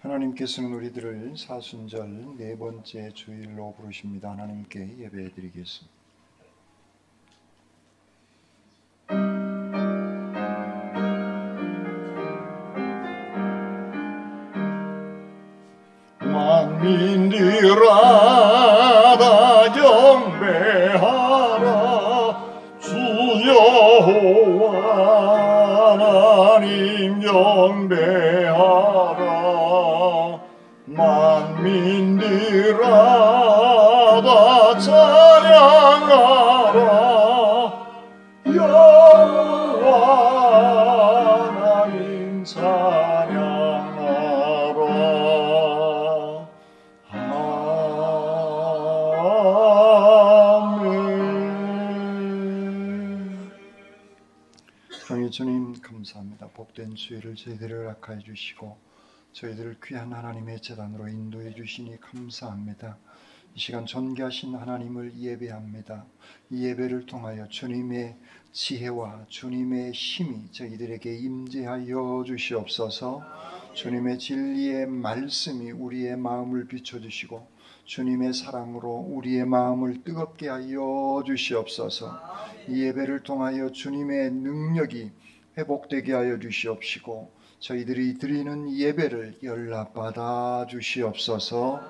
하나님께서는 우리들을 사순절 네 번째 주일로 부르십니다. 하나님께 예배드리겠습니다. 만민들아 다 경배하라. 주 여호와 하나님 경배하라. 만민들아 다 찬양하라. 여호와 하나님 찬양하라. 아멘. 사랑의 주님, 감사합니다. 복된 주일을 저희들을 허락하여 주시고 저희들을 귀한 하나님의 제단으로 인도해 주시니 감사합니다. 이 시간 존귀하신 하나님을 예배합니다. 이 예배를 통하여 주님의 지혜와 주님의 힘이 저희들에게 임재하여 주시옵소서. 주님의 진리의 말씀이 우리의 마음을 비춰주시고 주님의 사랑으로 우리의 마음을 뜨겁게 하여 주시옵소서. 이 예배를 통하여 주님의 능력이 회복되게 하여 주시옵시고 저희들이 드리는 예배를 연락받아 주시옵소서.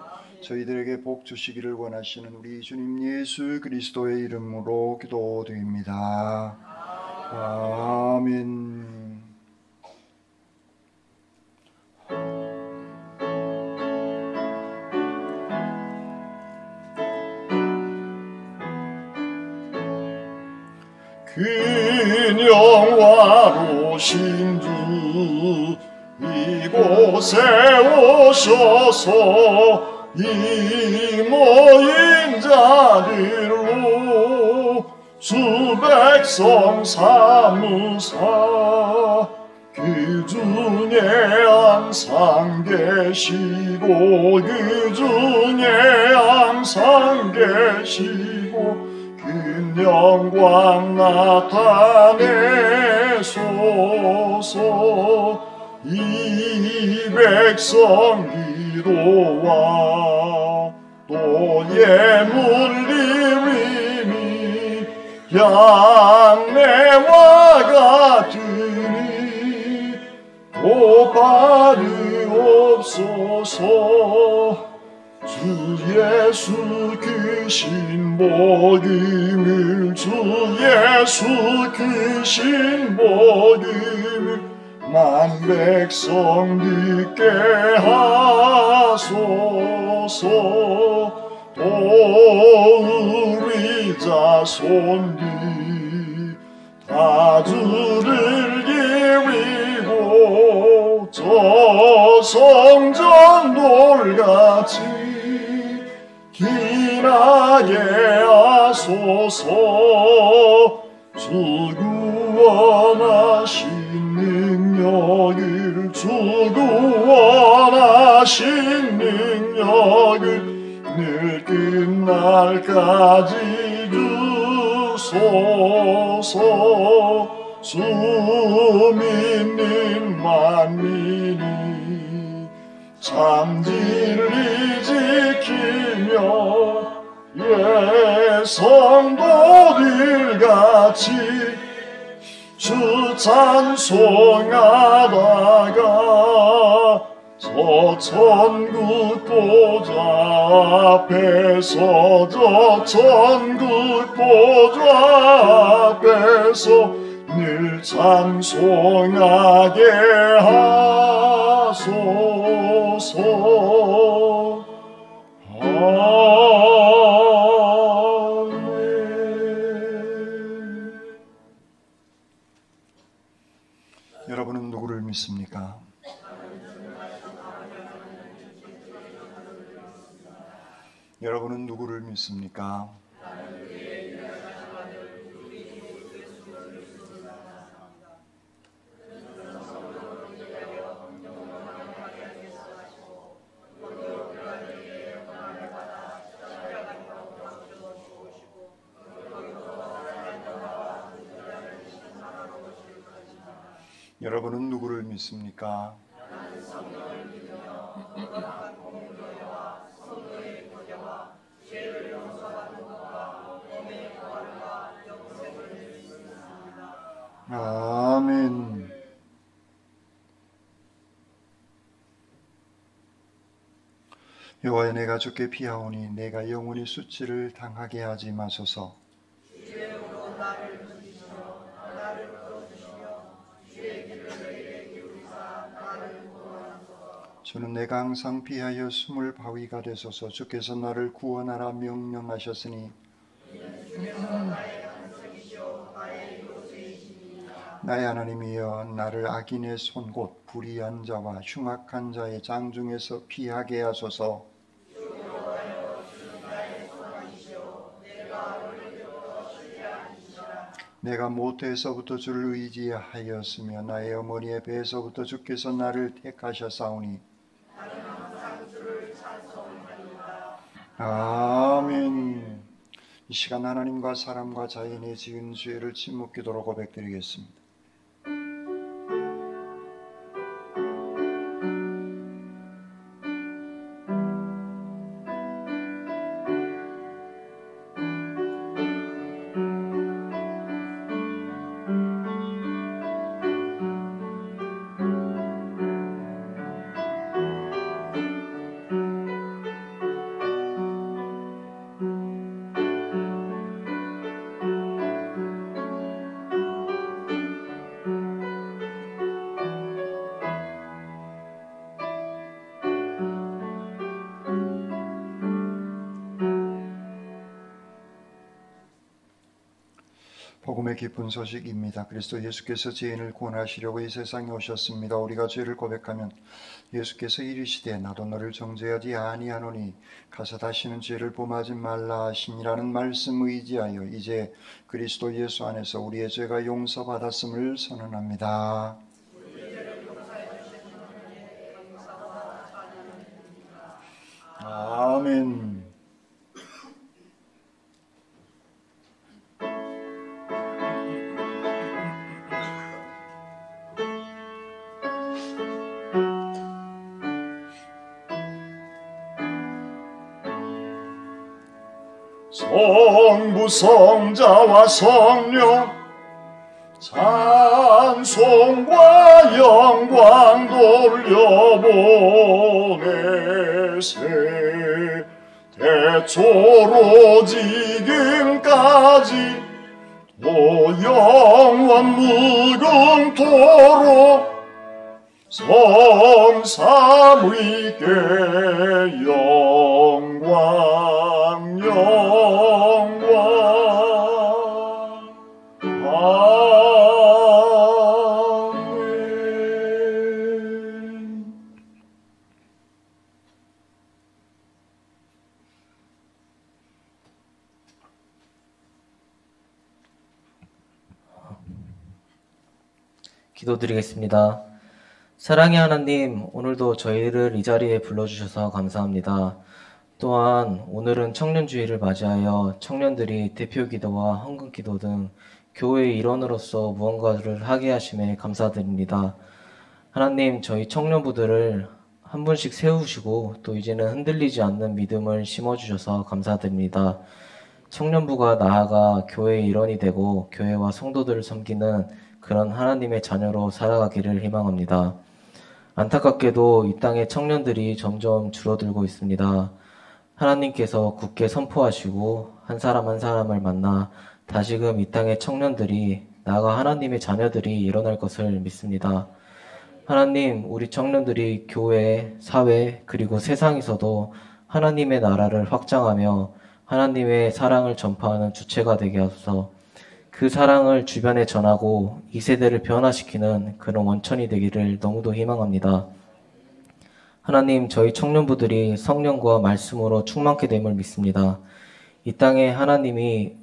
저희들에게 복 주시기를 원하시는 우리 주님 예수 그리스도의 이름으로 기도드립니다. 아멘. 큰 영화로신 주 이곳에 오셔서 이 모인 자들로 주 백성 삼으사 그 중에 항상 계시고 그 중에 항상 계시고 큰 영광 나타내소서. 이 백성 기도와 또 예물 드림이 양매와 같으니 또 받으옵소서. 주 예수 크신 복음을 주 예수 크신 복음을 만 백성 듣게 하소서. 또 우리 자손들 다 주를 기리고 저 성전 돌같이 기나게 하소서. 주 구원하신 능력을 주 구원하신 능력을 늘 끝날까지 주소서. 주 믿는 만민이 참 진리 지키며 예성도들같이 주 찬송하다가 저 천국 보좌 앞에서 저 천국 보좌 앞에서 늘 찬송하게 하소서. 여러분은 누구를 믿습니까? 여러분은 누구를 믿습니까? 여러분은 누구를 믿습니까? 여호와여, 내가 주께 피하오니 내가 영원히 수치를 당하게 하지 마소서. 주는 내가 항상 피하여 숨을 바위가 되소서. 주께서 나를 구원하라 명령하셨으니 나의 하나님이여, 나를 악인의 손 곧 불의한 자와 흉악한 자의 장중에서 피하게 하소서. 내가 모태에서부터 주를 의지하였으며 나의 어머니의 배에서부터 주께서 나를 택하셨사오니 아멘. 이 시간 하나님과 사람과 자연이 지은 죄를 침묵 기도로 고백드리겠습니다. 복음의 기쁜 소식입니다. 그리스도 예수께서 죄인을 구원하시려고 이 세상에 오셨습니다. 우리가 죄를 고백하면 예수께서 이르시되 나도 너를 정죄하지 아니하노니 가서 다시는 죄를 범하지 말라 하시니라는 말씀 의지하여 이제 그리스도 예수 안에서 우리의 죄가 용서받았음을 선언합니다. 아멘. 성부 성자와 성령 찬송과 영광 돌려보내세 대초로 지금까지 또 영원 무궁토록 성삼위께 영광 영광 아멘. 기도드리겠습니다. 사랑의 하나님, 오늘도 저희를 이 자리에 불러주셔서 감사합니다. 또한 오늘은 청년주의를 맞이하여 청년들이 대표기도와 헌금기도 등 교회의 일원으로서 무언가를 하게 하심에 감사드립니다. 하나님, 저희 청년부들을 한 분씩 세우시고 또 이제는 흔들리지 않는 믿음을 심어주셔서 감사드립니다. 청년부가 나아가 교회의 일원이 되고 교회와 성도들을 섬기는 그런 하나님의 자녀로 살아가기를 희망합니다. 안타깝게도 이 땅의 청년들이 점점 줄어들고 있습니다. 하나님께서 굳게 선포하시고 한 사람 한 사람을 만나 다시금 이 땅의 청년들이 나아가 하나님의 자녀들이 일어날 것을 믿습니다. 하나님, 우리 청년들이 교회, 사회, 그리고 세상에서도 하나님의 나라를 확장하며 하나님의 사랑을 전파하는 주체가 되게 하소서. 그 사랑을 주변에 전하고 이 세대를 변화시키는 그런 원천이 되기를 너무도 희망합니다. 하나님, 저희 청년부들이 성령과 말씀으로 충만케 됨을 믿습니다. 이 땅에 하나님의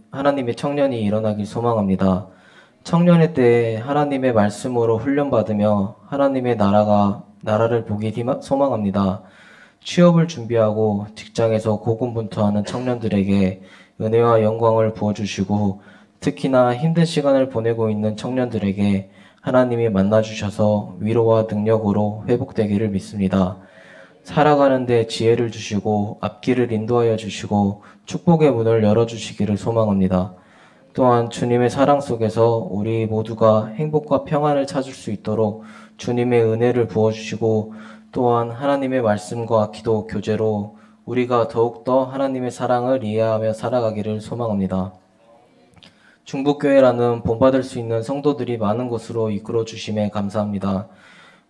청년이 일어나길 소망합니다. 청년의 때에 하나님의 말씀으로 훈련받으며 하나님의 나라를 보기 소망합니다. 취업을 준비하고 직장에서 고군분투하는 청년들에게 은혜와 영광을 부어주시고 특히나 힘든 시간을 보내고 있는 청년들에게 하나님이 만나주셔서 위로와 능력으로 회복되기를 믿습니다. 살아가는데 지혜를 주시고 앞길을 인도하여 주시고 축복의 문을 열어주시기를 소망합니다. 또한 주님의 사랑 속에서 우리 모두가 행복과 평안을 찾을 수 있도록 주님의 은혜를 부어주시고 또한 하나님의 말씀과 기도, 교제로 우리가 더욱더 하나님의 사랑을 이해하며 살아가기를 소망합니다. 중북교회라는 본받을 수 있는 성도들이 많은 곳으로 이끌어 주심에 감사합니다.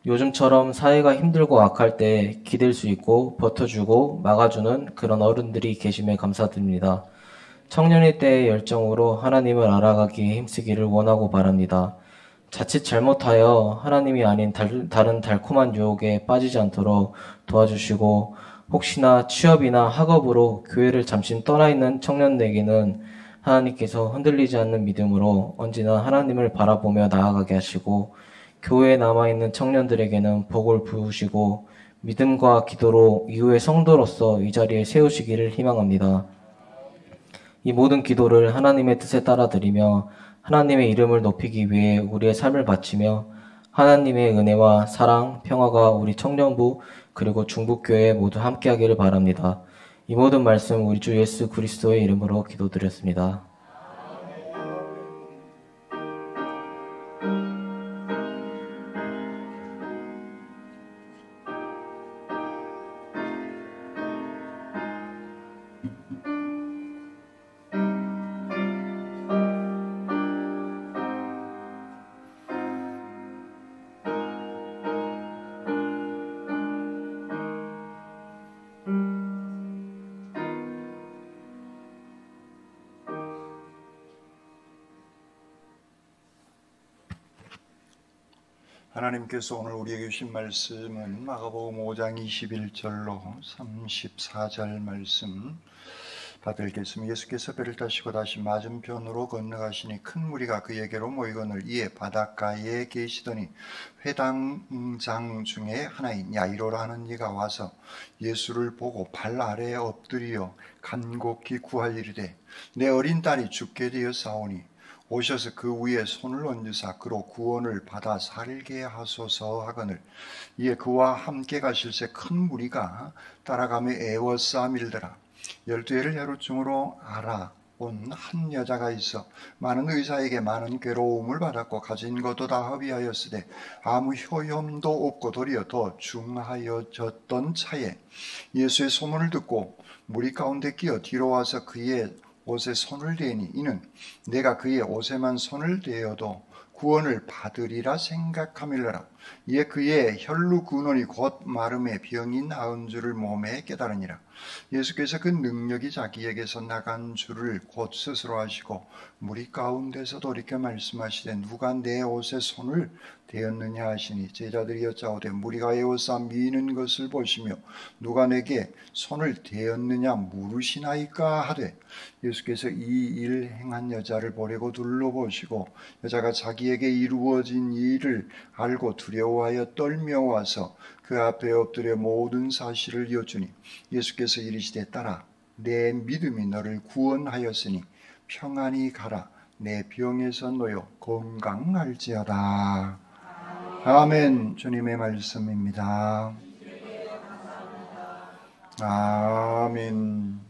요즘처럼 사회가 힘들고 악할 때 기댈 수 있고 버텨주고 막아주는 그런 어른들이 계심에 감사드립니다. 청년일 때의 열정으로 하나님을 알아가기에 힘쓰기를 원하고 바랍니다. 자칫 잘못하여 하나님이 아닌 다른 달콤한 유혹에 빠지지 않도록 도와주시고 혹시나 취업이나 학업으로 교회를 잠시 떠나 있는 청년에게는 하나님께서 흔들리지 않는 믿음으로 언제나 하나님을 바라보며 나아가게 하시고 교회에 남아있는 청년들에게는 복을 부으시고 믿음과 기도로 이후의 성도로서 이 자리에 세우시기를 희망합니다. 이 모든 기도를 하나님의 뜻에 따라 드리며 하나님의 이름을 높이기 위해 우리의 삶을 바치며 하나님의 은혜와 사랑, 평화가 우리 청년부 그리고 중북교회 모두 함께하기를 바랍니다. 이 모든 말씀 우리 주 예수 그리스도의 이름으로 기도드렸습니다. 하나님께서 오늘 우리에게 주신 말씀은 마가복음 5장 21절로 34절 말씀 받들겠습니다. 예수께서 배를 타시고 다시 맞은편으로 건너가시니 큰 무리가 그에게로 모이거늘 이에 바닷가에 계시더니 회당장 중에 하나인 야이로라 하는 이가 와서 예수를 보고 발 아래에 엎드려 간곡히 구하이르되 내 어린 딸이 죽게 되었사오니 오셔서 그 위에 손을 얹으사 그로 구원을 받아 살게 하소서 하거늘 이에 그와 함께 가실새 큰 무리가 따라가며 애워싸밀더라. 12해를 혈루증으로 알아온 한 여자가 있어 많은 의사에게 많은 괴로움을 받았고 가진 것도 다 허비하였으되 아무 효험도 없고 도리어 더 중하여졌던 차에 예수의 소문을 듣고 무리 가운데 끼어 뒤로 와서 그의 옷에 손을 대니 이는 내가 그의 옷에만 손을 대어도 구원을 받으리라 생각하밀러라. 이에 그의 혈루 근원이 곧 마름에 병이 나은 줄을 몸에 깨달으니라. 예수께서 그 능력이 자기에게서 나간 줄을 곧 스스로 아시고 무리 가운데서 돌이켜 말씀하시되 누가 내 옷에 손을 대었느냐 하시니 제자들이 여짜오되 무리가 에워싸 미는 것을 보시며 누가 내게 손을 대었느냐 물으시나이까 하되 예수께서 이 일 행한 여자를 보려고 둘러보시고 여자가 자기에게 이루어진 일을 알고 두려워하여 떨며와서 그 앞에 엎드려 모든 사실을 여쭈니 예수께서 이르시되 딸아 내 믿음이 너를 구원하였으니 평안히 가라 내 병에서 놓여 건강할지어다. 아멘. 주님의 말씀입니다. 아멘.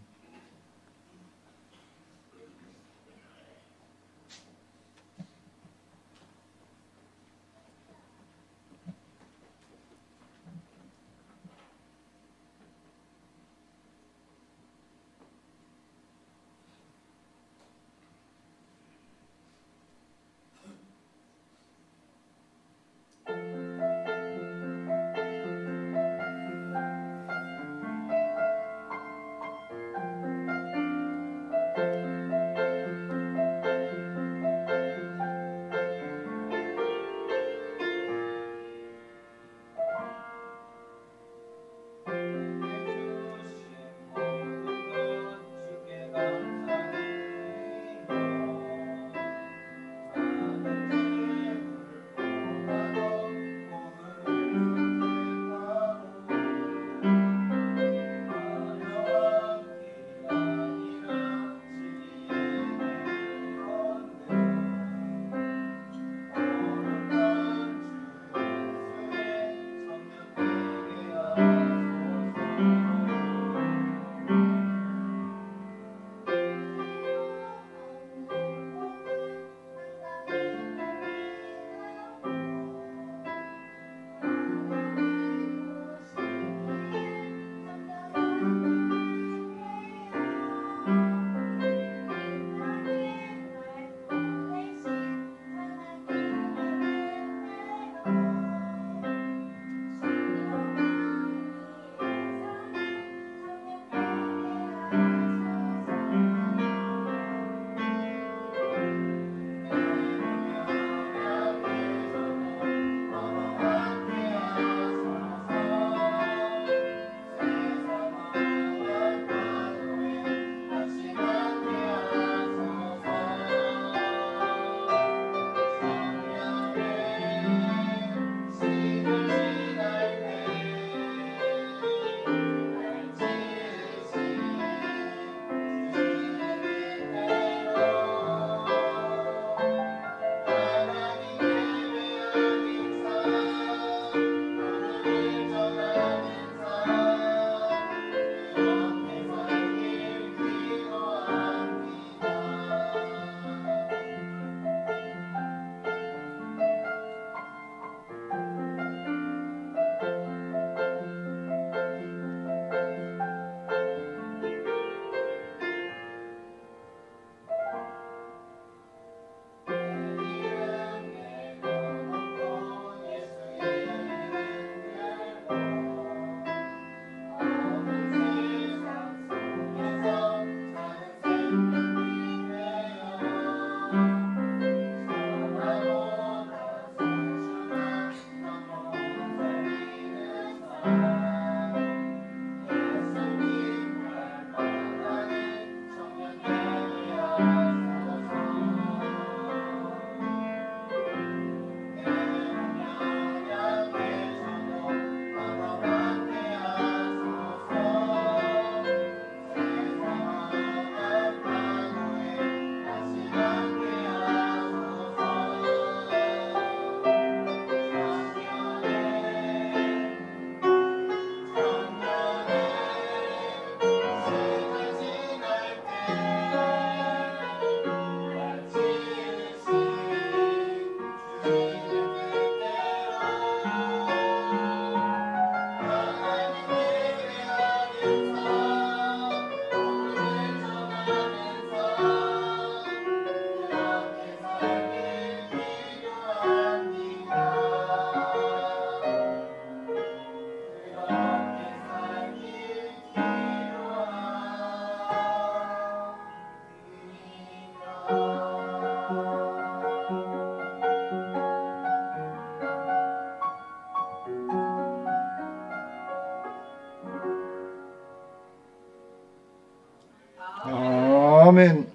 아멘.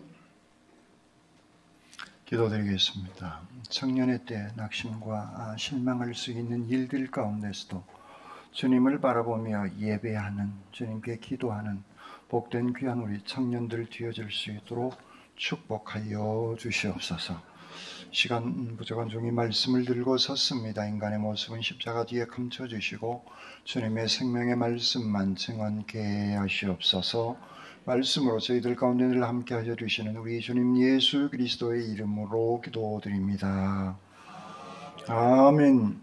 기도드리겠습니다. 청년의 때 낙심과 실망할 수 있는 일들 가운데서도 주님을 바라보며 예배하는, 주님께 기도하는 복된 귀한 우리 청년들 되어질 수 있도록 축복하여 주시옵소서. 시간 부족한 중에 말씀을 들고 섰습니다. 인간의 모습은 십자가 뒤에 감춰주시고 주님의 생명의 말씀만 증언케 하시옵소서. 말씀으로 저희들 가운데 늘 함께 하여 주시는 우리 주님 예수 그리스도의 이름으로 기도드립니다. 아멘.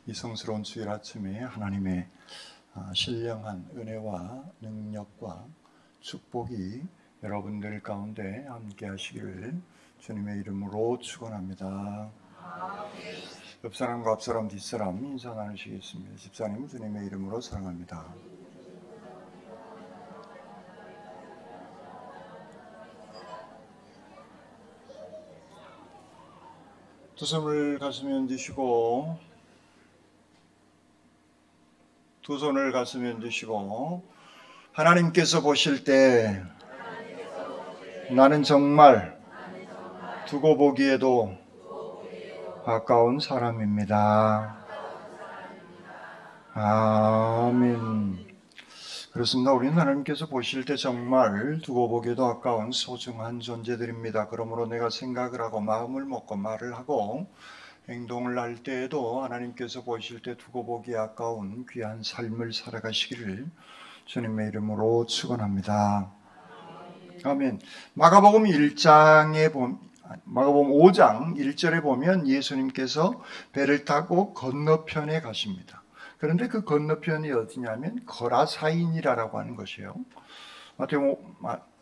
이 성스러운 주일 아침에 하나님의 신령한 은혜와 능력과 축복이 여러분들 가운데 함께 하시기를 주님의 이름으로 축원합니다. 옆사람과 앞사람 뒷사람 인사 나누시겠습니다. 집사님 주님의 이름으로 사랑합니다. 두 손을 가슴에 얹으시고 두 손을 가슴에 얹으시고 하나님께서 보실 때 나는 정말 두고 보기에도 아까운 사람입니다. 아멘. 그렇습니다. 우리는 하나님께서 보실 때 정말 두고 보기에도 아까운 소중한 존재들입니다. 그러므로 내가 생각을 하고 마음을 먹고 말을 하고 행동을 할 때에도 하나님께서 보실 때 두고 보기 아까운 귀한 삶을 살아가시기를 주님의 이름으로 축원합니다. 아멘. 마가복음 5장 1절에 보면 예수님께서 배를 타고 건너편에 가십니다. 그런데 그 건너편이 어디냐면 거라사인이라고 하는 것이에요.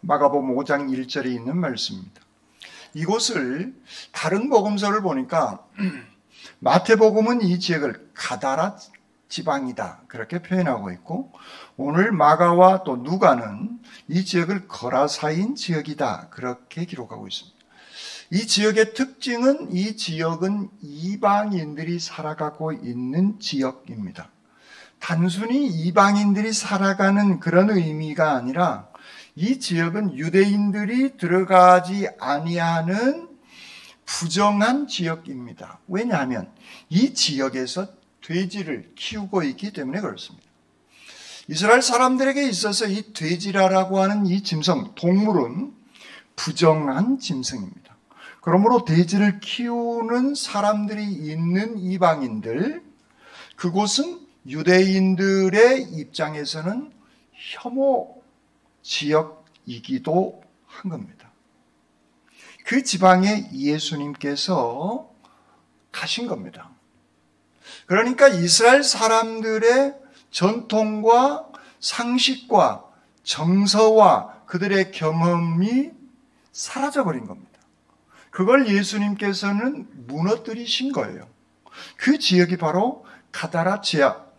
마가복음 5장 1절에 있는 말씀입니다. 이곳을 다른 복음서를 보니까 마태복음은 이 지역을 가다라 지방이다 그렇게 표현하고 있고, 오늘 마가와 또 누가는 이 지역을 거라사인 지역이다 그렇게 기록하고 있습니다. 이 지역의 특징은 이 지역은 이방인들이 살아가고 있는 지역입니다. 단순히 이방인들이 살아가는 그런 의미가 아니라 이 지역은 유대인들이 들어가지 아니하는 부정한 지역입니다. 왜냐하면 이 지역에서 돼지를 키우고 있기 때문에 그렇습니다. 이스라엘 사람들에게 있어서 이 돼지라고 하는 이 짐승, 동물은 부정한 짐승입니다. 그러므로 돼지를 키우는 사람들이 있는 이방인들, 그곳은 유대인들의 입장에서는 혐오 지역이기도 한 겁니다. 그 지방에 예수님께서 가신 겁니다. 그러니까 이스라엘 사람들의 전통과 상식과 정서와 그들의 경험이 사라져버린 겁니다. 그걸 예수님께서는 무너뜨리신 거예요. 그 지역이 바로 가다라 지역,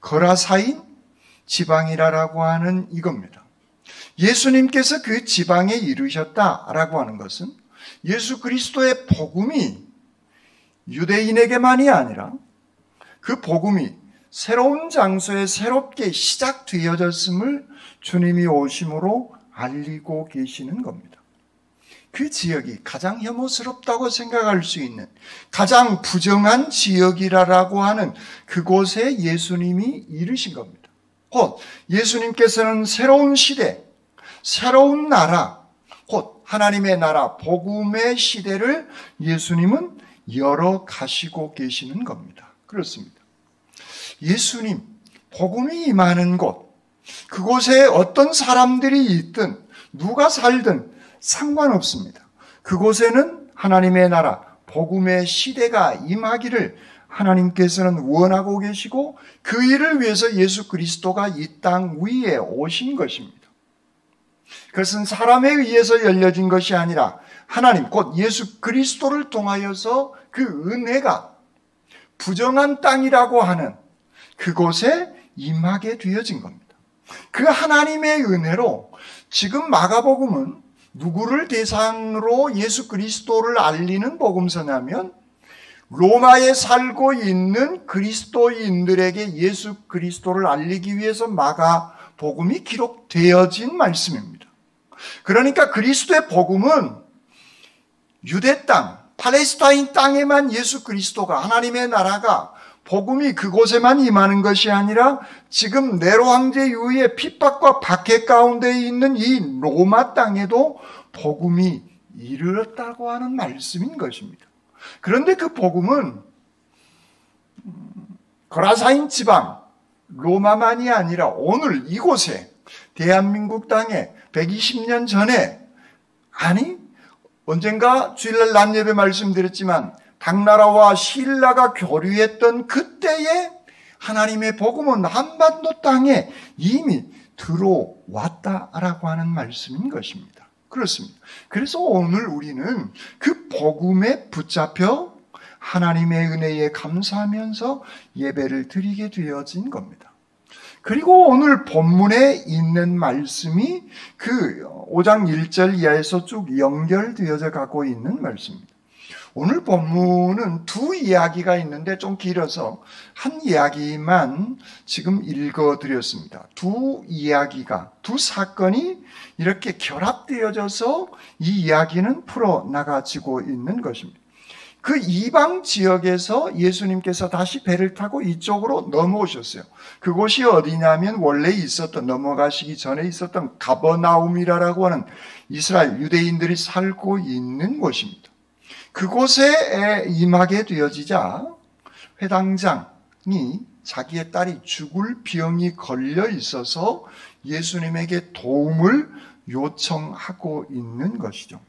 거라사인 지방이라고 하는 이겁니다. 예수님께서 그 지방에 이르셨다라고 하는 것은 예수 그리스도의 복음이 유대인에게만이 아니라 그 복음이 새로운 장소에 새롭게 시작되어졌음을 주님이 오심으로 알리고 계시는 겁니다. 그 지역이 가장 혐오스럽다고 생각할 수 있는 가장 부정한 지역이라고 하는 그곳에 예수님이 이르신 겁니다. 곧 예수님께서는 새로운 시대, 새로운 나라, 곧 하나님의 나라, 복음의 시대를 예수님은 열어가시고 계시는 겁니다. 그렇습니다. 예수님, 복음이 임하는 곳, 그곳에 어떤 사람들이 있든 누가 살든 상관없습니다. 그곳에는 하나님의 나라, 복음의 시대가 임하기를 하나님께서는 원하고 계시고 그 일을 위해서 예수 그리스도가 이 땅 위에 오신 것입니다. 그것은 사람에 의해서 열려진 것이 아니라 하나님, 곧 예수 그리스도를 통하여서 그 은혜가 부정한 땅이라고 하는 그곳에 임하게 되어진 겁니다. 그 하나님의 은혜로 지금 마가복음은 누구를 대상으로 예수 그리스도를 알리는 복음서냐면 로마에 살고 있는 그리스도인들에게 예수 그리스도를 알리기 위해서 마가복음이 기록되어진 말씀입니다. 그러니까 그리스도의 복음은 유대 땅, 팔레스타인 땅에만 예수 그리스도가, 하나님의 나라가, 복음이 그곳에만 임하는 것이 아니라 지금 네로 황제 이후에 핍박과 박해 가운데 있는 이 로마 땅에도 복음이 이르렀다고 하는 말씀인 것입니다. 그런데 그 복음은 거라사인 지방, 로마만이 아니라 오늘 이곳에 대한민국 땅에 120년 전에, 아니 언젠가 주일날 남예배 말씀드렸지만 당나라와 신라가 교류했던 그때에 하나님의 복음은 한반도 땅에 이미 들어왔다라고 하는 말씀인 것입니다. 그렇습니다. 그래서 오늘 우리는 그 복음에 붙잡혀 하나님의 은혜에 감사하면서 예배를 드리게 되어진 겁니다. 그리고 오늘 본문에 있는 말씀이 그 5장 1절 이하에서 쭉 연결되어져 가고 있는 말씀입니다. 오늘 본문은 두 이야기가 있는데 좀 길어서 한 이야기만 지금 읽어드렸습니다. 두 이야기가, 두 사건이 이렇게 결합되어져서 이 이야기는 풀어나가지고 있는 것입니다. 그 이방 지역에서 예수님께서 다시 배를 타고 이쪽으로 넘어오셨어요. 그곳이 어디냐면 원래 있었던, 넘어가시기 전에 있었던 가버나움이라고 하는 이스라엘 유대인들이 살고 있는 곳입니다. 그곳에 임하게 되어지자 회당장이 자기의 딸이 죽을 병이 걸려 있어서 예수님에게 도움을 요청하고 있는 것이죠.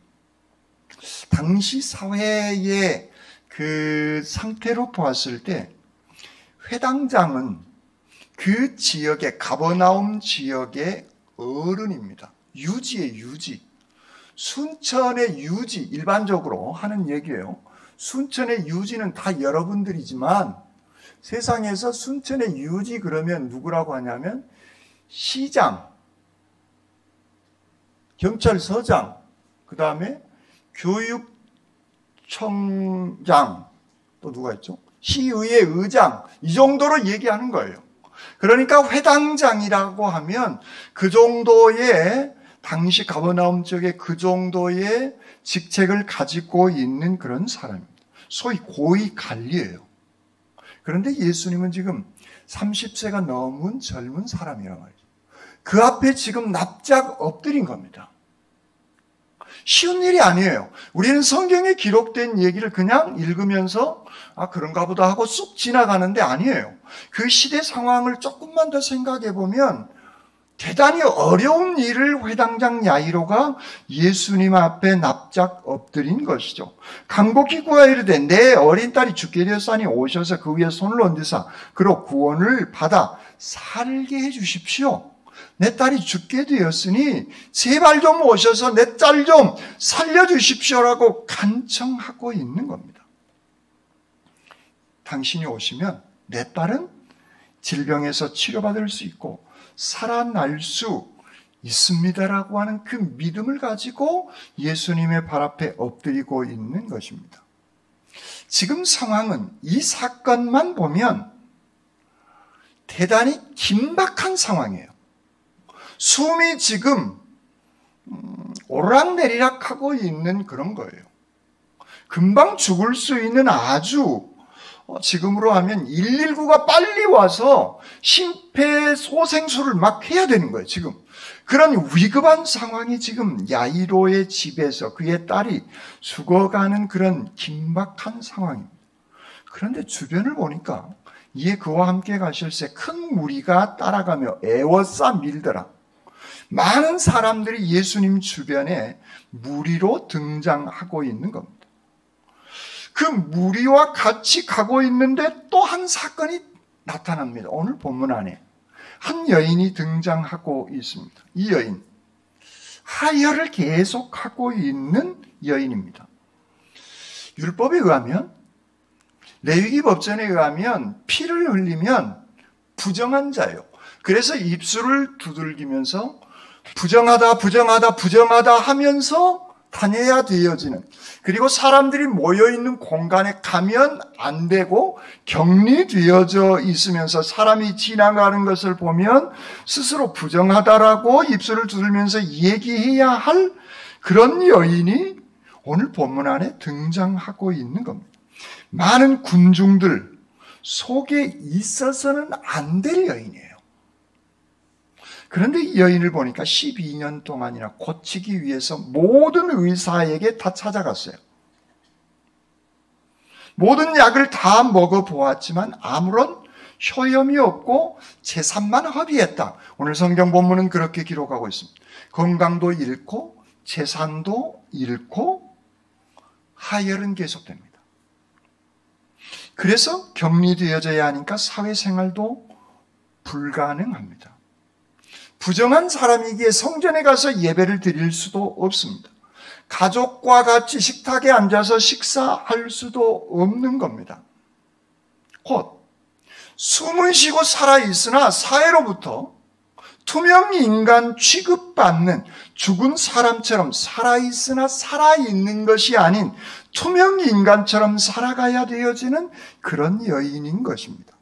당시 사회의 그 상태로 보았을 때 회당장은 그 지역의, 가버나움 지역의 어른입니다. 유지의 유지. 순천의 유지, 일반적으로 하는 얘기예요. 순천의 유지는 다 여러분들이지만 세상에서 순천의 유지 그러면 누구라고 하냐면 시장, 경찰서장, 그 다음에 교육청장, 또 누가 있죠? 시의회 의장, 이 정도로 얘기하는 거예요. 그러니까 회당장이라고 하면 그 정도의, 당시 가버나움 지역에 그 정도의 직책을 가지고 있는 그런 사람입니다. 소위 고위 관리예요. 그런데 예수님은 지금 30세가 넘은 젊은 사람이란 말이죠. 그 앞에 지금 납작 엎드린 겁니다. 쉬운 일이 아니에요. 우리는 성경에 기록된 얘기를 그냥 읽으면서 아 그런가 보다 하고 쑥 지나가는데 아니에요. 그 시대 상황을 조금만 더 생각해 보면 대단히 어려운 일을 회당장 야이로가 예수님 앞에 납작 엎드린 것이죠. 간곡히 구하이르되 내 어린 딸이 죽게 되었사니 오셔서 그 위에 손을 얹으사 그로 구원을 받아 살게 해 주십시오. 내 딸이 죽게 되었으니 제발 좀 오셔서 내 딸 좀 살려주십시오라고 간청하고 있는 겁니다. 당신이 오시면 내 딸은 질병에서 치료받을 수 있고 살아날 수 있습니다라고 하는 그 믿음을 가지고 예수님의 발 앞에 엎드리고 있는 것입니다. 지금 상황은 이 사건만 보면 대단히 긴박한 상황이에요. 숨이 지금 오르락내리락 하고 있는 그런 거예요. 금방 죽을 수 있는 아주 지금으로 하면 119가 빨리 와서 심폐소생술을 막 해야 되는 거예요. 지금 그런 위급한 상황이 지금 야이로의 집에서 그의 딸이 죽어가는 그런 긴박한 상황입니다. 그런데 주변을 보니까 이에 그와 함께 가실새 큰 무리가 따라가며 애워싸 밀더라. 많은 사람들이 예수님 주변에 무리로 등장하고 있는 겁니다. 그 무리와 같이 가고 있는데 또 한 사건이 나타납니다. 오늘 본문 안에 한 여인이 등장하고 있습니다. 이 여인, 하혈을 계속하고 있는 여인입니다. 율법에 의하면, 레위기 법전에 의하면 피를 흘리면 부정한 자예요. 그래서 입술을 두들기면서 부정하다 하면서 다녀야 되어지는, 그리고 사람들이 모여있는 공간에 가면 안 되고 격리되어져 있으면서 사람이 지나가는 것을 보면 스스로 부정하다라고 입술을 두들면서 얘기해야 할 그런 여인이 오늘 본문 안에 등장하고 있는 겁니다. 많은 군중들 속에 있어서는 안 될 여인이에요. 그런데 이 여인을 보니까 12년 동안이나 고치기 위해서 모든 의사에게 다 찾아갔어요. 모든 약을 다 먹어보았지만 아무런 효험이 없고 재산만 허비했다. 오늘 성경 본문은 그렇게 기록하고 있습니다. 건강도 잃고 재산도 잃고 하혈은 계속됩니다. 그래서 격리되어져야 하니까 사회생활도 불가능합니다. 부정한 사람이기에 성전에 가서 예배를 드릴 수도 없습니다. 가족과 같이 식탁에 앉아서 식사할 수도 없는 겁니다. 곧 숨은 쉬고 살아있으나 사회로부터 투명 인간 취급받는 죽은 사람처럼 살아있으나 살아있는 것이 아닌 투명 인간처럼 살아가야 되어지는 그런 여인인 것입니다.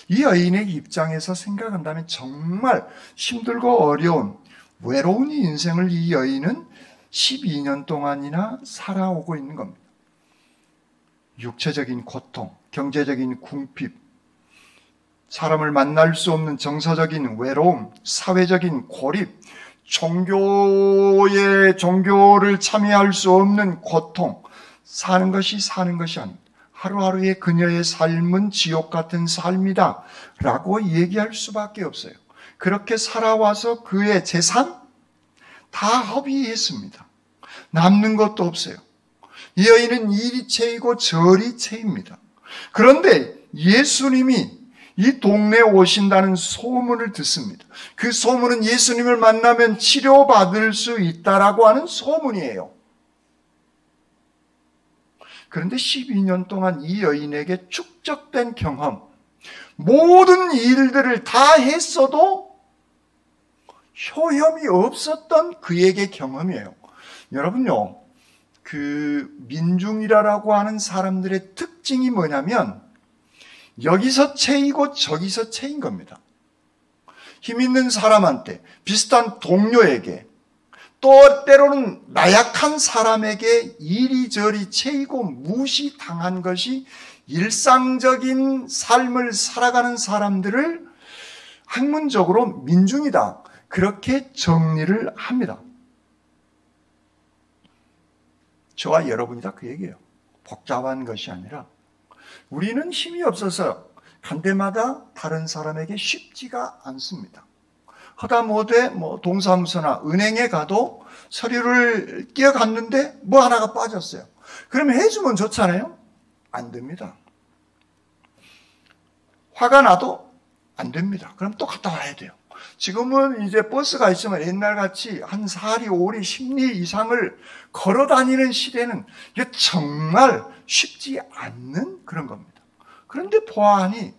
이 여인의 입장에서 생각한다면 정말 힘들고 어려운 외로운 인생을 이 여인은 12년 동안이나 살아오고 있는 겁니다. 육체적인 고통, 경제적인 궁핍, 사람을 만날 수 없는 정서적인 외로움, 사회적인 고립, 종교를 참여할 수 없는 고통, 사는 것이 아닙니다. 하루하루의 그녀의 삶은 지옥 같은 삶이다 라고 얘기할 수밖에 없어요. 그렇게 살아와서 그의 재산 다 허비했습니다. 남는 것도 없어요. 이 여인은 이리 채이고 저리 채입니다. 그런데 예수님이 이 동네에 오신다는 소문을 듣습니다. 그 소문은 예수님을 만나면 치료받을 수 있다라고 하는 소문이에요. 그런데 12년 동안 이 여인에게 축적된 경험, 모든 일들을 다 했어도 효험이 없었던 그에게 경험이에요. 여러분요, 그 민중이라고 하는 사람들의 특징이 뭐냐면 여기서 채이고 저기서 채인 겁니다. 힘 있는 사람한테, 비슷한 동료에게, 또 때로는 나약한 사람에게 이리저리 채이고 무시당한 것이 일상적인 삶을 살아가는 사람들을 학문적으로 민중이다. 그렇게 정리를 합니다. 저와 여러분이다 그 얘기예요. 복잡한 것이 아니라 우리는 힘이 없어서 간 데마다 다른 사람에게 쉽지가 않습니다. 허다못해 동사무소나 은행에 가도 서류를 끼어갔는데 뭐 하나가 빠졌어요. 그러면 해주면 좋잖아요? 안 됩니다. 화가 나도 안 됩니다. 그럼 또 갔다 와야 돼요. 지금은 이제 버스가 있으면 옛날같이 한 4리, 5리, 10리 이상을 걸어 다니는 시대는 이게 정말 쉽지 않는 그런 겁니다. 그런데 보아하니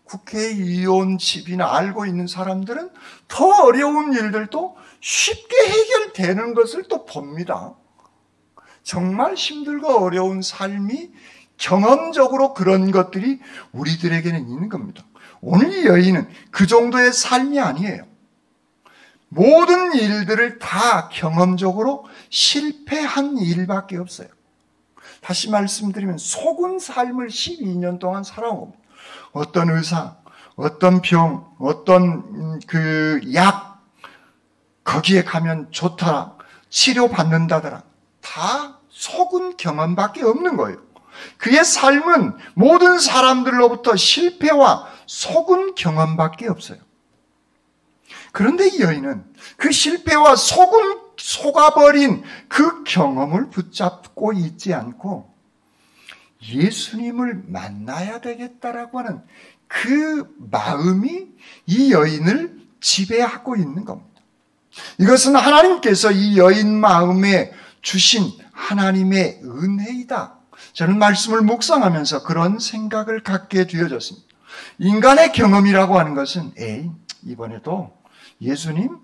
국회의원집이나 알고 있는 사람들은 더 어려운 일들도 쉽게 해결되는 것을 또 봅니다. 정말 힘들고 어려운 삶이 경험적으로 그런 것들이 우리들에게는 있는 겁니다. 오늘 이 여인은 그 정도의 삶이 아니에요. 모든 일들을 다 경험적으로 실패한 일밖에 없어요. 다시 말씀드리면 속은 삶을 12년 동안 살아온 겁니다. 어떤 의사, 어떤 병, 어떤 그 약, 거기에 가면 좋더라, 치료받는다더라, 다 속은 경험밖에 없는 거예요. 그의 삶은 모든 사람들로부터 실패와 속은 경험밖에 없어요. 그런데 이 여인은 그 실패와 속아버린 그 경험을 붙잡고 있지 않고 예수님을 만나야 되겠다라고 하는 그 마음이 이 여인을 지배하고 있는 겁니다. 이것은 하나님께서 이 여인 마음에 주신 하나님의 은혜이다. 저는 말씀을 묵상하면서 그런 생각을 갖게 되어졌습니다. 인간의 경험이라고 하는 것은 이번에도 예수님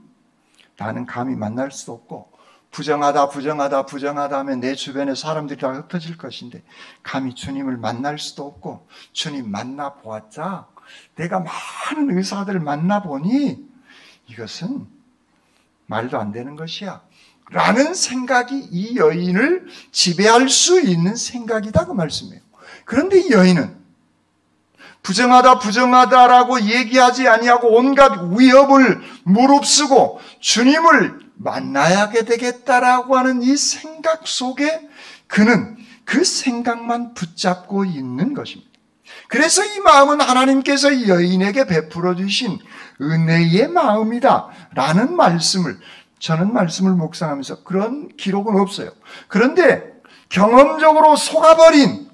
나는 감히 만날 수 없고 부정하다 하면 내 주변의 사람들이 다 흩어질 것인데 감히 주님을 만날 수도 없고, 주님 만나보았자 내가 많은 의사들을 만나보니 이것은 말도 안 되는 것이야 라는 생각이 이 여인을 지배할 수 있는 생각이다, 그 말씀이에요. 그런데 이 여인은 부정하다라고 얘기하지 아니하고 온갖 위협을 무릅쓰고 주님을 만나야 되겠다라고 하는 이 생각 속에 그는 그 생각만 붙잡고 있는 것입니다. 그래서 이 마음은 하나님께서 이 여인에게 베풀어 주신 은혜의 마음이다 라는 말씀을, 저는 말씀을 묵상하면서 그런 기록은 없어요. 그런데 경험적으로 속아버린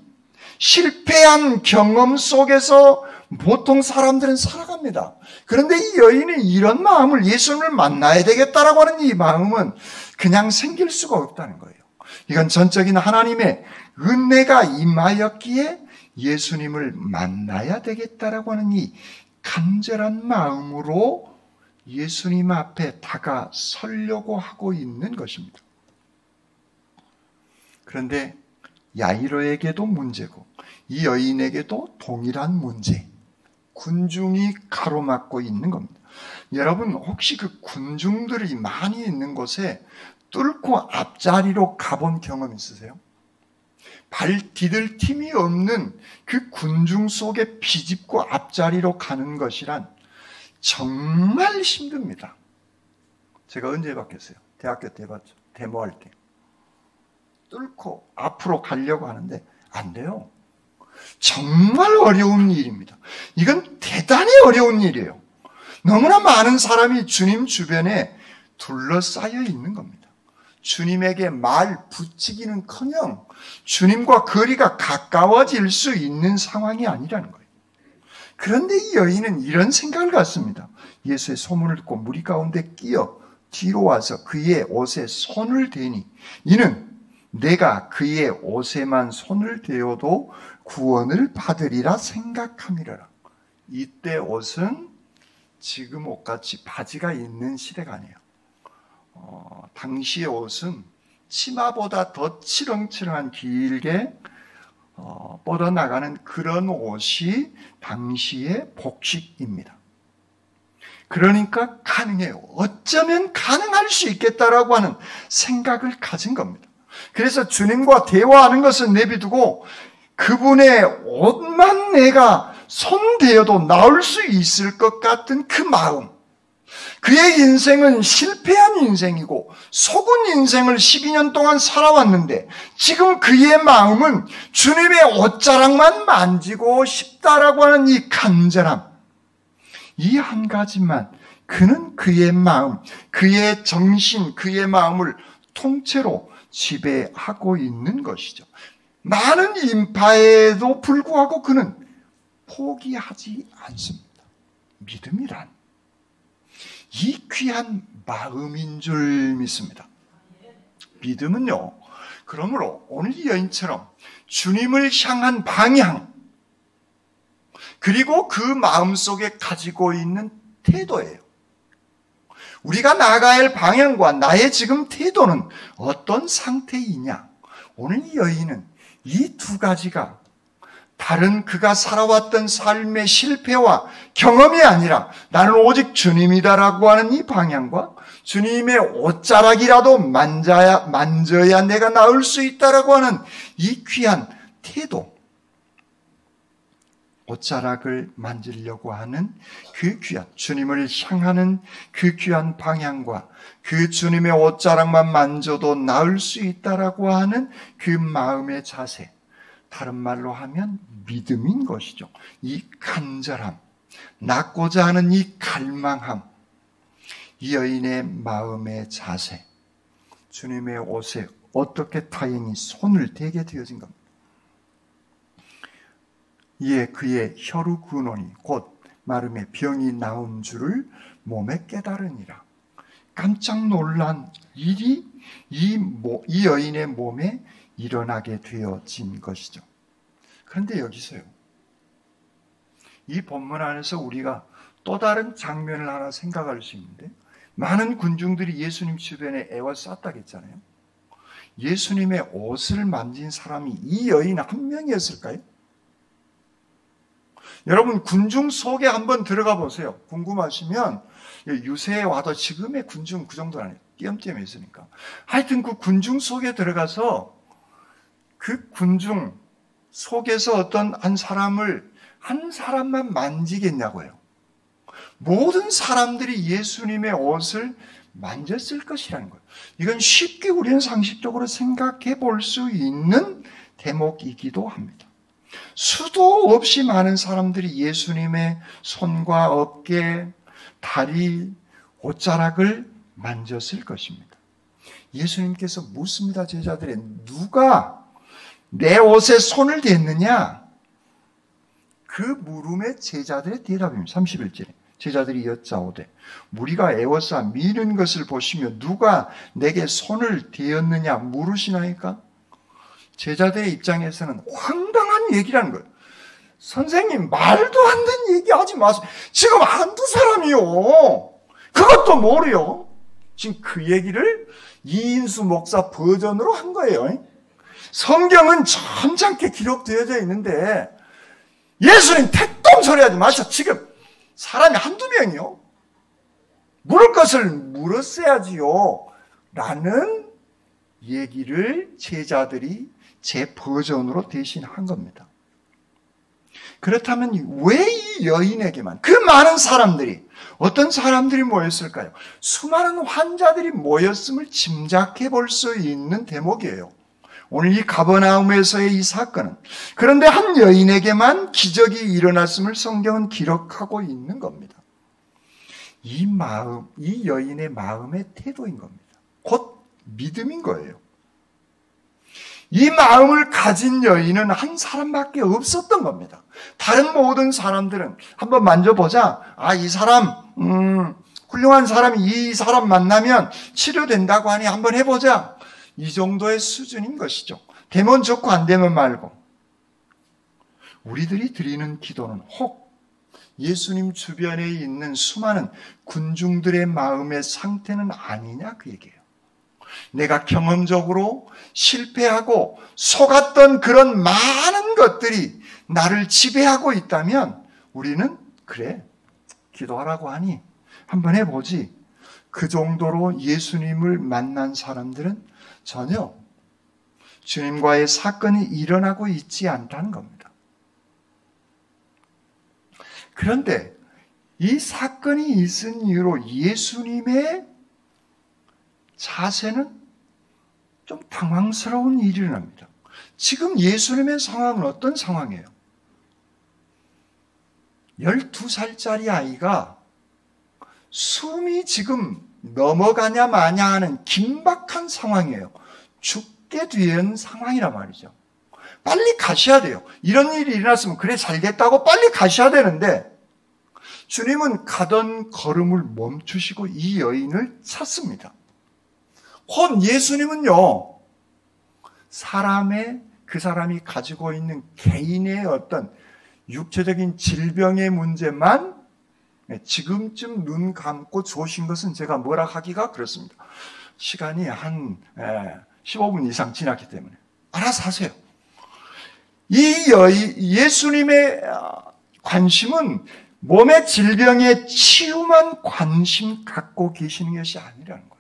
실패한 경험 속에서 보통 사람들은 살아갑니다. 그런데 이 여인이 이런 마음을, 예수님을 만나야 되겠다라고 하는 이 마음은 그냥 생길 수가 없다는 거예요. 이건 전적인 하나님의 은혜가 임하였기에 예수님을 만나야 되겠다라고 하는 이 간절한 마음으로 예수님 앞에 다가서려고 하고 있는 것입니다. 그런데 야이로에게도 문제고 이 여인에게도 동일한 문제, 군중이 가로막고 있는 겁니다. 여러분, 혹시 그 군중들이 많이 있는 곳에 뚫고 앞자리로 가본 경험 있으세요? 발 디딜 틈이 없는 그 군중 속에 비집고 앞자리로 가는 것이란 정말 힘듭니다. 제가 언제 해봤겠어요? 대학교 때 해봤죠. 데모할 때. 뚫고 앞으로 가려고 하는데 안 돼요. 정말 어려운 일입니다. 이건 대단히 어려운 일이에요. 너무나 많은 사람이 주님 주변에 둘러싸여 있는 겁니다. 주님에게 말 붙이기는커녕 주님과 거리가 가까워질 수 있는 상황이 아니라는 거예요. 그런데 이 여인은 이런 생각을 갖습니다. 예수의 소문을 듣고 무리 가운데 끼어 뒤로 와서 그의 옷에 손을 대니 이는 내가 그의 옷에만 손을 대어도 구원을 받으리라 생각함이라. 이때 옷은 지금 옷같이 바지가 있는 시대가 아니에요. 당시의 옷은 치마보다 더 치렁치렁한 길게 뻗어나가는 그런 옷이 당시의 복식입니다. 그러니까 가능해요. 어쩌면 가능할 수 있겠다라고 하는 생각을 가진 겁니다. 그래서 주님과 대화하는 것은 내비두고 그분의 옷만 내가 손대어도 나올 수 있을 것 같은 그 마음, 그의 인생은 실패한 인생이고 속은 인생을 12년 동안 살아왔는데 지금 그의 마음은 주님의 옷자락만 만지고 싶다라고 하는 이 간절함, 이 한 가지만 그는 그의 마음, 그의 정신, 그의 마음을 통째로 지배하고 있는 것이죠. 많은 인파에도 불구하고 그는 포기하지 않습니다. 믿음이란 이 귀한 마음인 줄 믿습니다. 믿음은요, 그러므로 오늘 이 여인처럼 주님을 향한 방향, 그리고 그 마음속에 가지고 있는 태도예요. 우리가 나아가야 할 방향과 나의 지금 태도는 어떤 상태이냐? 오늘 이 여인은 이 두 가지가 다른 그가 살아왔던 삶의 실패와 경험이 아니라 나는 오직 주님이다라고 하는 이 방향과 주님의 옷자락이라도 만져야 내가 나을 수 있다라고 하는 이 귀한 태도, 옷자락을 만지려고 하는 그 귀한, 주님을 향하는 그 귀한 방향과 그 주님의 옷자락만 만져도 나을 수 있다라고 하는 그 마음의 자세, 다른 말로 하면 믿음인 것이죠. 이 간절함, 낳고자 하는 이 갈망함, 이 여인의 마음의 자세, 주님의 옷에 어떻게 다행히 손을 대게 되어진 겁니다. 이에 그의 혈루 근원이 곧 마름에 병이 나온 줄을 몸에 깨달으니라. 깜짝 놀란 일이 이 여인의 몸에 일어나게 되어진 것이죠. 그런데 여기서요, 이 본문 안에서 우리가 또 다른 장면을 하나 생각할 수 있는데, 많은 군중들이 예수님 주변에 에워쌌다겠잖아요. 예수님의 옷을 만진 사람이 이 여인 한 명이었을까요? 여러분 군중 속에 한번 들어가 보세요. 궁금하시면 유세에 와도 지금의 군중 그 정도는 아니에요. 띄엄띄엄 있으니까. 하여튼 그 군중 속에 들어가서 그 군중 속에서 어떤 한 사람만 만지겠냐고요. 모든 사람들이 예수님의 옷을 만졌을 것이라는 거예요. 이건 쉽게 우리는 상식적으로 생각해 볼 수 있는 대목이기도 합니다. 수도 없이 많은 사람들이 예수님의 손과 어깨, 다리, 옷자락을 만졌을 것입니다. 예수님께서 묻습니다. 제자들의 누가 내 옷에 손을 댔느냐? 그 물음에 제자들의 대답입니다. 31절에 제자들이 여짜오되 무리가 애워싸 미는 것을 보시며 누가 내게 손을 대었느냐 물으시나이까? 제자들의 입장에서는 황당한 얘기라는 거예요. 선생님 말도 안 되는 얘기 하지 마세요. 지금 한두 사람이요. 그것도 모르요. 지금 그 얘기를 이인수 목사 버전으로 한 거예요. 성경은 점잖게 기록되어져 있는데 예수님 택도 소리 하지 마세요. 지금 사람이 한두 명이요. 물을 것을 물었어야지요. 라는 얘기를 제자들이 제 버전으로 대신한 겁니다. 그렇다면 왜 이 여인에게만 그 많은 사람들이 어떤 사람들이 모였을까요? 수많은 환자들이 모였음을 짐작해 볼 수 있는 대목이에요. 오늘 이 가버나움에서의 이 사건은 그런데 한 여인에게만 기적이 일어났음을 성경은 기록하고 있는 겁니다. 이 여인의 마음의 태도인 겁니다. 곧 믿음인 거예요. 이 마음을 가진 여인은 한 사람밖에 없었던 겁니다. 다른 모든 사람들은 한번 만져보자. 이 사람 훌륭한 사람이 이 사람 만나면 치료된다고 하니 한번 해보자. 이 정도의 수준인 것이죠. 되면 좋고 안 되면 말고. 우리들이 드리는 기도는 혹 예수님 주변에 있는 수많은 군중들의 마음의 상태는 아니냐 그 얘기예요. 내가 경험적으로 실패하고 속았던 그런 많은 것들이 나를 지배하고 있다면 우리는 그래 기도하라고 하니 한번 해보지. 그 정도로 예수님을 만난 사람들은 전혀 주님과의 사건이 일어나고 있지 않다는 겁니다. 그런데 이 사건이 있은 이유로 예수님의 자세는 좀 당황스러운 일이 일어납니다. 지금 예수님의 상황은 어떤 상황이에요? 12살짜리 아이가 숨이 지금 넘어가냐 마냐 하는 긴박한 상황이에요. 죽게 된 상황이란 말이죠. 빨리 가셔야 돼요. 이런 일이 일어났으면 그래 잘 됐다고 빨리 가셔야 되는데 주님은 가던 걸음을 멈추시고 이 여인을 찾습니다. 혹 예수님은요, 그 사람이 가지고 있는 개인의 어떤 육체적인 질병의 문제만 지금쯤 눈 감고 좋으신 것은 제가 뭐라 하기가 그렇습니다. 시간이 한 15분 이상 지났기 때문에 알아서 하세요. 예수님의 관심은 몸의 질병의 치유만 관심 갖고 계시는 것이 아니라는 거예요.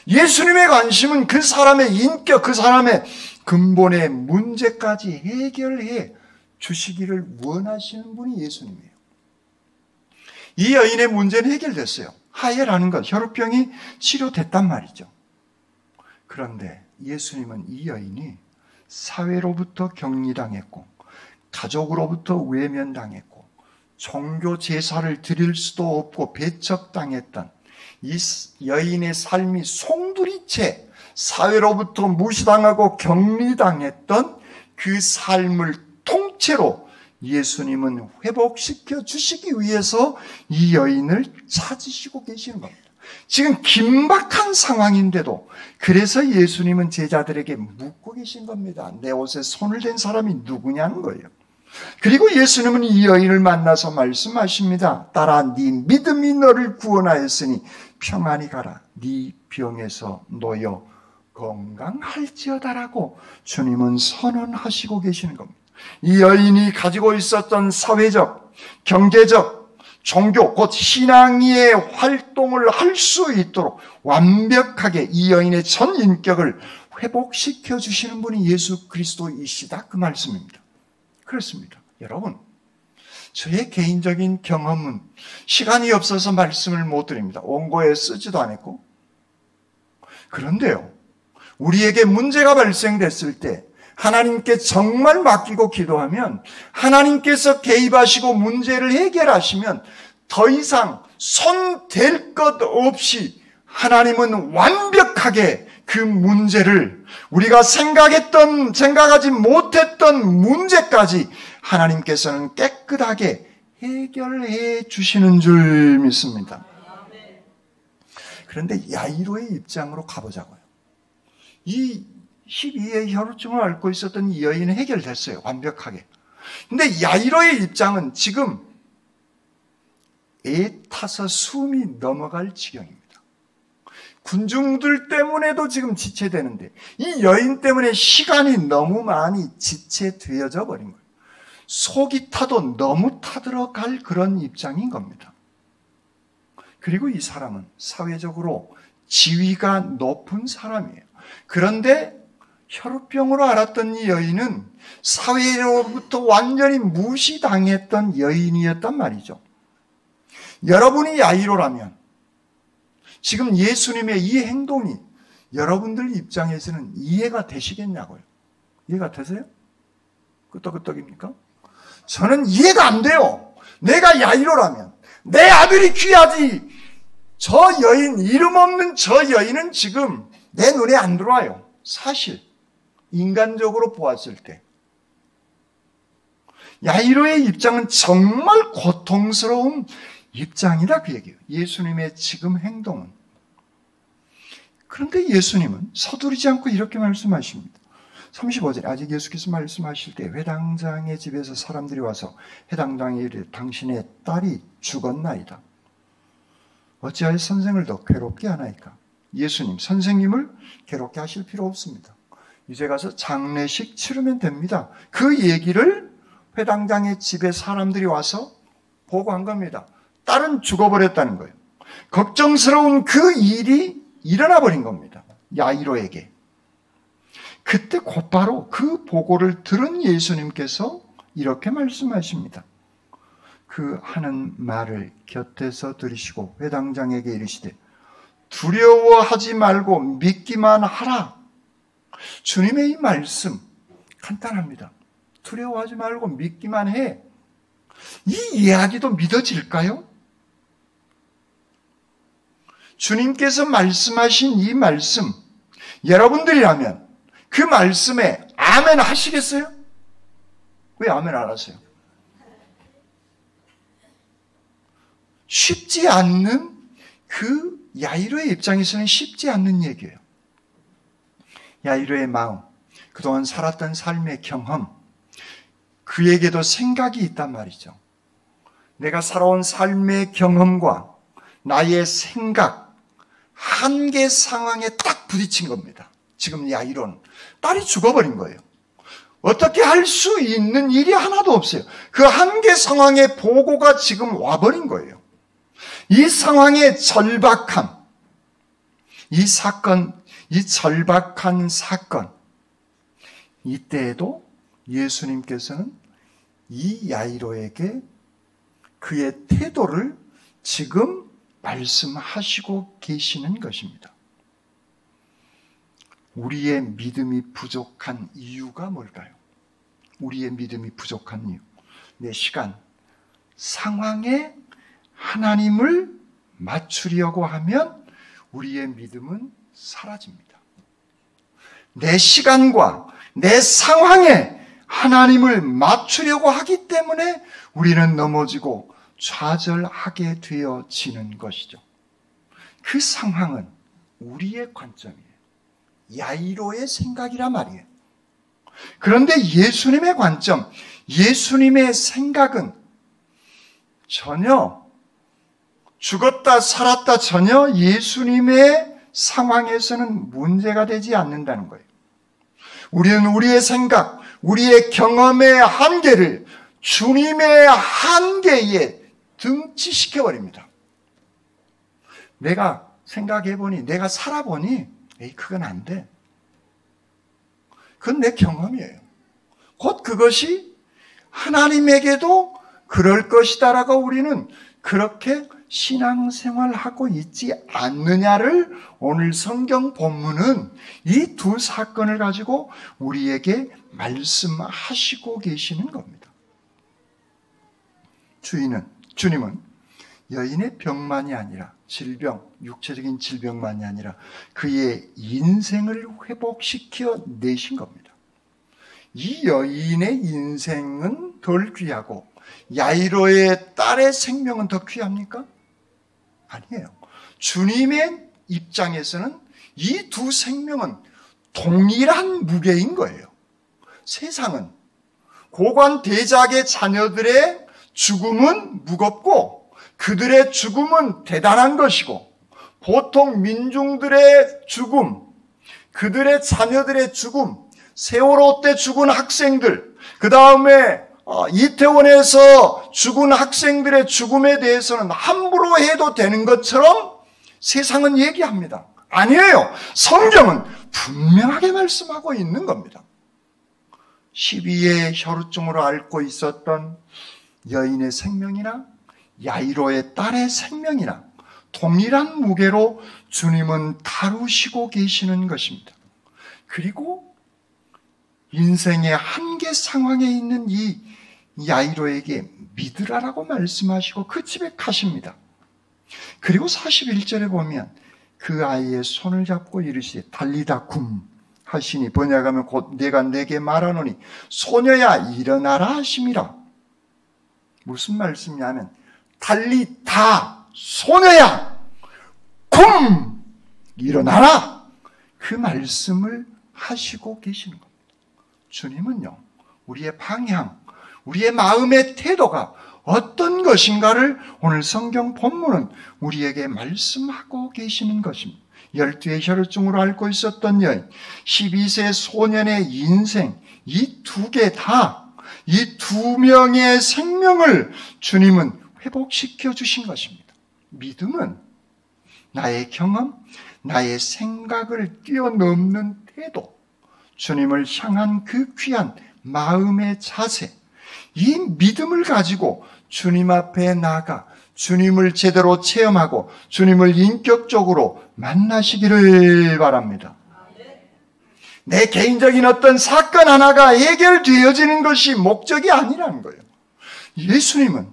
예수님의 관심은 그 사람의 인격, 그 사람의 근본의 문제까지 해결해 주시기를 원하시는 분이 예수님이에요. 이 여인의 문제는 해결됐어요. 하혈하는 것, 혈우병이 치료됐단 말이죠. 그런데 예수님은 이 여인이 사회로부터 격리당했고 가족으로부터 외면당했고 종교 제사를 드릴 수도 없고 배척당했던 이 여인의 삶이 송두리째 사회로부터 무시당하고 격리당했던 그 삶을 통째로 예수님은 회복시켜 주시기 위해서 이 여인을 찾으시고 계시는 겁니다. 지금 긴박한 상황인데도 그래서 예수님은 제자들에게 묻고 계신 겁니다. 내 옷에 손을 댄 사람이 누구냐는 거예요. 그리고 예수님은 이 여인을 만나서 말씀하십니다. 딸아, 네 믿음이 너를 구원하였으니 평안히 가라. 네 병에서 놓여 건강할지어다라고 주님은 선언하시고 계시는 겁니다. 이 여인이 가지고 있었던 사회적, 경제적, 종교, 곧 신앙의 활동을 할 수 있도록 완벽하게 이 여인의 전 인격을 회복시켜 주시는 분이 예수 그리스도이시다, 그 말씀입니다. 그렇습니다. 여러분, 저의 개인적인 경험은 시간이 없어서 말씀을 못 드립니다. 원고에 쓰지도 않았고. 그런데요, 우리에게 문제가 발생됐을 때 하나님께 정말 맡기고 기도하면 하나님께서 개입하시고 문제를 해결하시면 더 이상 손 댈 것 없이 하나님은 완벽하게 그 문제를, 우리가 생각하지 못했던 문제까지 하나님께서는 깨끗하게 해결해 주시는 줄 믿습니다. 그런데 야이로의 입장으로 가보자고요. 이 12의 혈우증을 앓고 있었던 이 여인은 해결됐어요. 완벽하게. 근데 야이로의 입장은 지금 애 타서 숨이 넘어갈 지경입니다. 군중들 때문에도 지금 지체되는데 이 여인 때문에 시간이 너무 많이 지체되어져 버린 거예요. 속이 타도 너무 타들어갈 그런 입장인 겁니다. 그리고 이 사람은 사회적으로 지위가 높은 사람이에요. 그런데 혈우병으로 앓았던 이 여인은 사회로부터 완전히 무시당했던 여인이었단 말이죠. 여러분이 야이로라면 지금 예수님의 이 행동이 여러분들 입장에서는 이해가 되시겠냐고요. 이해가 되세요? 끄떡끄떡입니까? 저는 이해가 안 돼요. 내가 야이로라면 내 아들이 귀하지. 저 여인, 이름 없는 저 여인은 지금 내 눈에 안 들어와요. 사실 인간적으로 보았을 때 야이로의 입장은 정말 고통스러운 입장이다, 그 얘기예요. 예수님의 지금 행동은. 그런데 예수님은 서두르지 않고 이렇게 말씀하십니다. 35절에 아직 예수께서 말씀하실 때 회당장의 집에서 사람들이 와서 회당장에 이르되 당신의 딸이 죽었나이다. 어찌하여 선생을 더 괴롭게 하나이까? 예수님, 선생님을 괴롭게 하실 필요 없습니다. 이제 가서 장례식 치르면 됩니다. 그 얘기를 회당장의 집에 사람들이 와서 보고한 겁니다. 딸은 죽어버렸다는 거예요. 걱정스러운 그 일이 일어나 버린 겁니다. 야이로에게. 그때 곧바로 그 보고를 들은 예수님께서 이렇게 말씀하십니다. 그 하는 말을 곁에서 들으시고 회당장에게 이르시되 두려워하지 말고 믿기만 하라. 주님의 이 말씀 간단합니다. 두려워하지 말고 믿기만 해. 이 이야기도 믿어질까요? 주님께서 말씀하신 이 말씀, 여러분들이라면 그 말씀에 아멘 하시겠어요? 왜 아멘 안 하세요? 쉽지 않는, 그 야이로의 입장에서는 쉽지 않는 얘기예요. 야이로의 마음, 그동안 살았던 삶의 경험, 그에게도 생각이 있단 말이죠. 내가 살아온 삶의 경험과 나의 생각, 한계 상황에 딱 부딪힌 겁니다. 지금 야이로는 딸이 죽어버린 거예요. 어떻게 할 수 있는 일이 하나도 없어요. 그 한계 상황의 보고가 지금 와버린 거예요. 이 상황의 절박함, 이 사건, 이 절박한 사건, 이때에도 예수님께서는 이 야이로에게 그의 태도를 지금 말씀하시고 계시는 것입니다. 우리의 믿음이 부족한 이유가 뭘까요? 우리의 믿음이 부족한 이유. 내 시간, 상황에 하나님을 맞추려고 하면 우리의 믿음은 사라집니다. 내 시간과 내 상황에 하나님을 맞추려고 하기 때문에 우리는 넘어지고 좌절하게 되어지는 것이죠. 그 상황은 우리의 관점이에요. 야이로의 생각이란 말이에요. 그런데 예수님의 관점, 예수님의 생각은 전혀 죽었다 살았다 전혀 예수님의 상황에서는 문제가 되지 않는다는 거예요. 우리는 우리의 생각, 우리의 경험의 한계를 주님의 한계에 등치시켜버립니다. 내가 생각해보니, 내가 살아보니, 에이, 그건 안 돼. 그건 내 경험이에요. 곧 그것이 하나님에게도 그럴 것이다라고 우리는 그렇게 신앙생활하고 있지 않느냐를 오늘 성경 본문은 이 두 사건을 가지고 우리에게 말씀하시고 계시는 겁니다. 주님은 여인의 병만이 아니라 질병, 육체적인 질병만이 아니라 그의 인생을 회복시켜 내신 겁니다. 이 여인의 인생은 덜 귀하고 야이로의 딸의 생명은 더 귀합니까? 아니에요. 주님의 입장에서는 이 두 생명은 동일한 무게인 거예요. 세상은 고관 대작의 자녀들의 죽음은 무겁고 그들의 죽음은 대단한 것이고 보통 민중들의 죽음, 그들의 자녀들의 죽음, 세월호 때 죽은 학생들, 그 다음에 이태원에서 죽은 학생들의 죽음에 대해서는 함부로 해도 되는 것처럼 세상은 얘기합니다. 아니에요. 성경은 분명하게 말씀하고 있는 겁니다. 12의 혈우증으로 앓고 있었던 여인의 생명이나 야이로의 딸의 생명이나 동일한 무게로 주님은 다루시고 계시는 것입니다. 그리고 인생의 한계 상황에 있는 이 야이로에게 믿으라라고 말씀하시고 그 집에 가십니다. 그리고 41절에 보면 그 아이의 손을 잡고 이르시되 달리다 쿰 하시니 번역하면 곧 내가 내게 말하노니 소녀야 일어나라 하심이라. 무슨 말씀이냐면 달리다 소녀야 쿰 일어나라, 그 말씀을 하시고 계시는 겁니다. 주님은요, 우리의 방향, 우리의 마음의 태도가 어떤 것인가를 오늘 성경 본문은 우리에게 말씀하고 계시는 것입니다. 12의 혈우증으로 앓고 있었던 여인, 12세 소년의 인생, 이 두 개 다, 이 두 명의 생명을 주님은 회복시켜 주신 것입니다. 믿음은 나의 경험, 나의 생각을 뛰어넘는 태도, 주님을 향한 그 귀한 마음의 자세, 이 믿음을 가지고 주님 앞에 나가 주님을 제대로 체험하고 주님을 인격적으로 만나시기를 바랍니다. 내 개인적인 어떤 사건 하나가 해결되어지는 것이 목적이 아니라는 거예요. 예수님은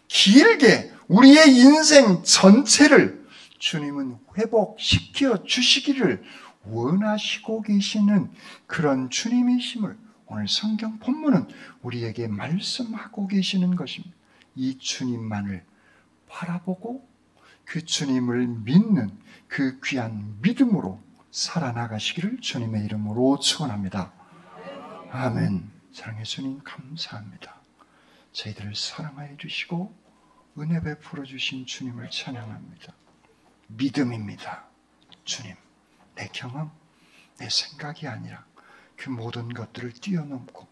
길게 우리의 인생 전체를 주님은 회복시켜 주시기를 원하시고 계시는 그런 주님이심을 오늘 성경 본문은 우리에게 말씀하고 계시는 것입니다. 이 주님만을 바라보고 그 주님을 믿는 그 귀한 믿음으로 살아나가시기를 주님의 이름으로 축원합니다. 아멘. 사랑의 주님 감사합니다. 저희들을 사랑하여 주시고 은혜 베풀어 주신 주님을 찬양합니다. 믿음입니다. 주님, 내 경험, 내 생각이 아니라 그 모든 것들을 뛰어넘고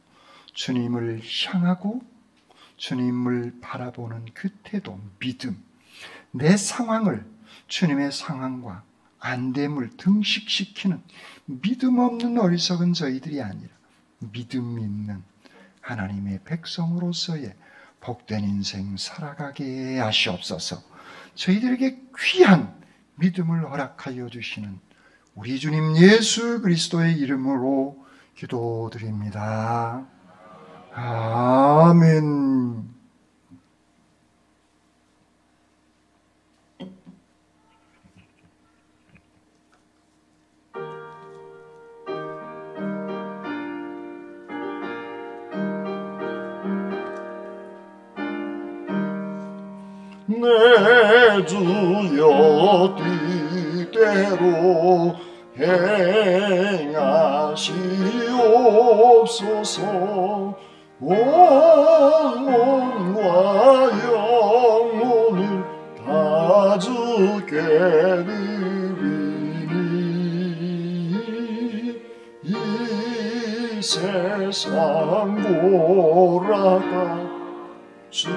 주님을 향하고 주님을 바라보는 그 태도, 믿음, 내 상황을 주님의 상황과 안됨을 등식시키는 믿음 없는 어리석은 저희들이 아니라 믿음 있는 하나님의 백성으로서의 복된 인생 살아가게 하시옵소서. 저희들에게 귀한 믿음을 허락하여 주시는 우리 주님 예수 그리스도의 이름으로 기도드립니다. 아멘. 내 주여 뜻대로 행하시옵소서. 온 몸과 영혼을 다 주께 드리니 이 세상 보라가 주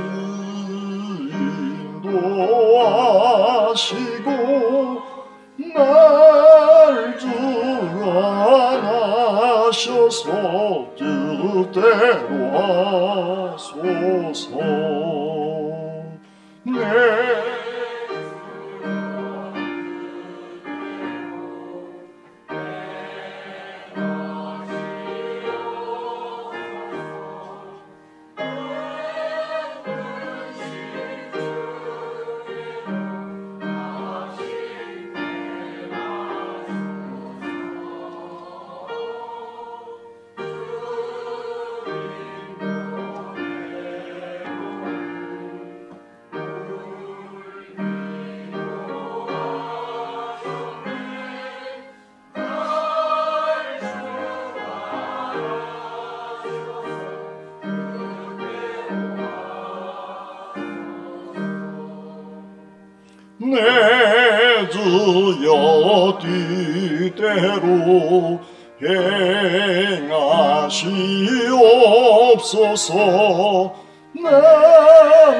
인도하시고 날 주관하셔서 뜻대로 하소서. 내 주여 뜻대로 행하시옵소서. 내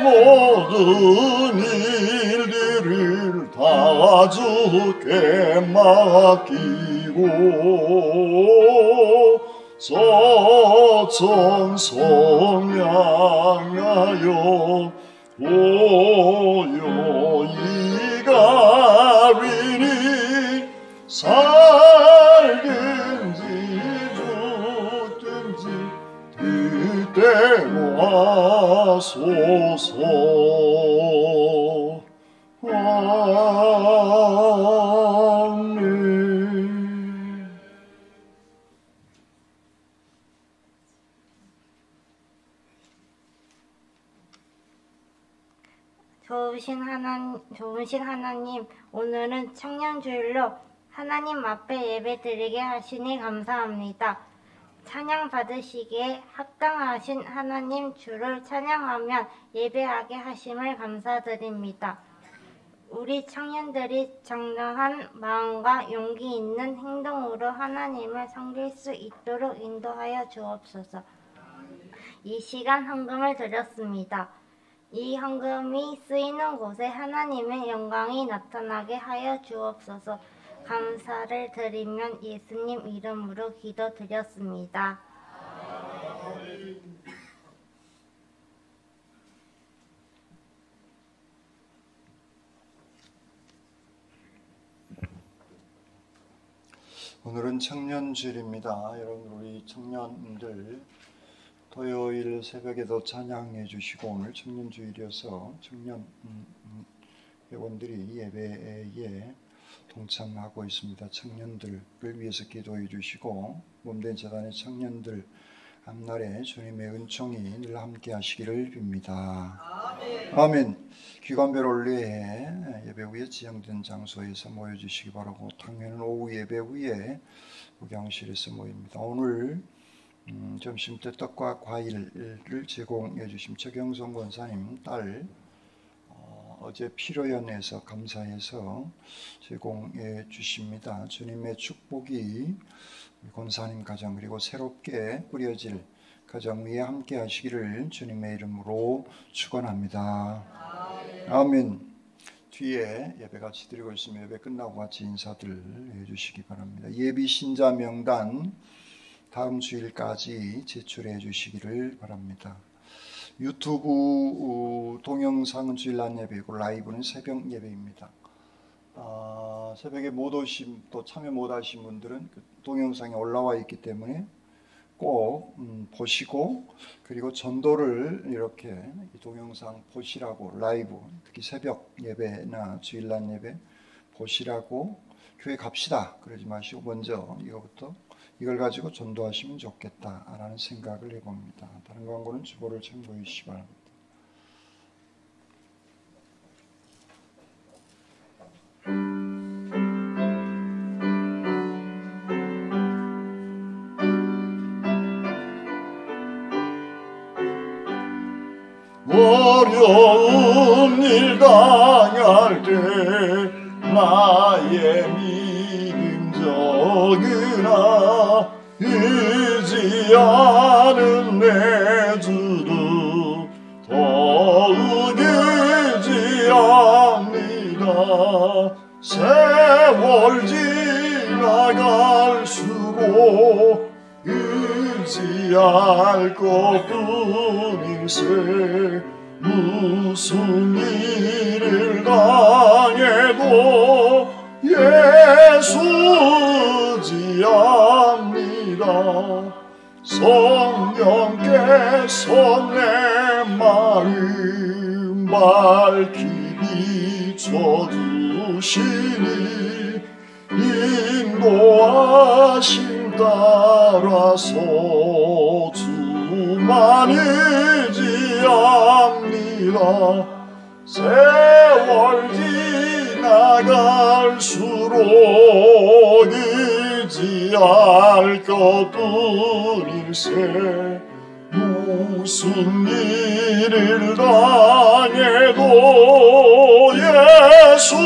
모든 일들을 다 주께 맡기고 서천성 향하여 오요이 가리니 살든지 죽든지 뜻대로 하소서. 아멘. 좋으신 하나님, 오늘은 청년주일로 하나님 앞에 예배드리게 하시니 감사합니다. 찬양 받으시기에 합당하신 하나님 주를 찬양하며 예배하게 하심을 감사드립니다. 우리 청년들이 정당한 마음과 용기 있는 행동으로 하나님을 섬길 수 있도록 인도하여 주옵소서. 이 시간 헌금을 드렸습니다. 이 헌금이 쓰이는 곳에 하나님의 영광이 나타나게 하여 주옵소서. 감사를 드리면 예수님 이름으로 기도드렸습니다. 오늘은 청년주일입니다. 여러분, 우리 청년들 토요일 새벽에도 찬양해 주시고, 오늘 청년주일이어서 청년 회원들이 예배에 동참하고 있습니다. 청년들을 위해서 기도해 주시고, 몸된 재단의 청년들 앞날에 주님의 은총이 늘 함께 하시기를 빕니다. 아멘. 기관별 올리에 예배 후에 지정된 장소에서 모여주시기 바라고, 당연은 오후 예배 후에 목양실에서 모입니다. 오늘 점심때 떡과 과일을 제공해 주신 최경성 권사님 딸 어제 피로연에서 감사해서 제공해 주십니다. 주님의 축복이 권사님 가정 그리고 새롭게 꾸려질 가정 위에 함께 하시기를 주님의 이름으로 축원합니다. 아멘. 뒤에 예배 같이 드리고 있으면 예배 끝나고 같이 인사들 해주시기 바랍니다. 예비 신자 명단 다음 주일까지 제출해 주시기를 바랍니다. 유튜브 동영상은 주일 낮 예배이고 라이브는 새벽 예배입니다. 새벽에 못 오신, 또 참여 못 하신 분들은 그 동영상에 올라와 있기 때문에 꼭 보시고, 그리고 전도를 이렇게 이 동영상 보시라고, 라이브 특히 새벽 예배나 주일 낮 예배 보시라고, 교회 갑시다 그러지 마시고 먼저 이걸 가지고 전도하시면 좋겠다라는 생각을 해봅니다. 다른 광고는 주보를 참고해 주시기 바랍니다. 나의 믿음 적으나 의지하는 내 주도 더욱 의지합니다. 세월 지나갈수록 의지할 것뿐일세. 무슨 일을 당해도 예수 의지합니다. 성령께서 내 마음 밝히 비춰주시니 인도하심 따라서 주만 의지합니다. 세월 지나갈수록 의지할 것뿐일세. 무슨 일을 당해도 예수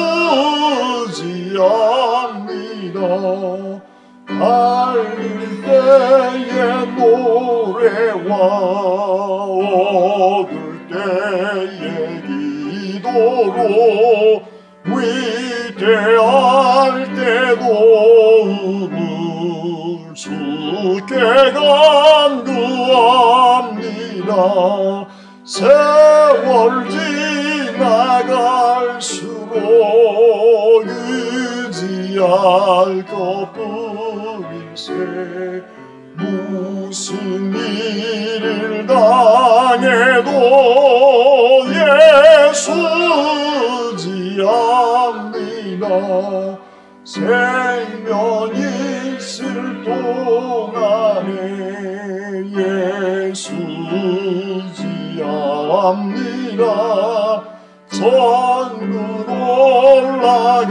의지합니다. 달릴 때의 노래와 얻을 때의 기도로 위대할 때도 음을 주께 간구합니다. 세월 지나갈수록 의지할 것뿐일세. 무슨 일을 당해도 예수 의지합니다. 생명 있을 동안에 예수 의지합니다. 천국 올라가도록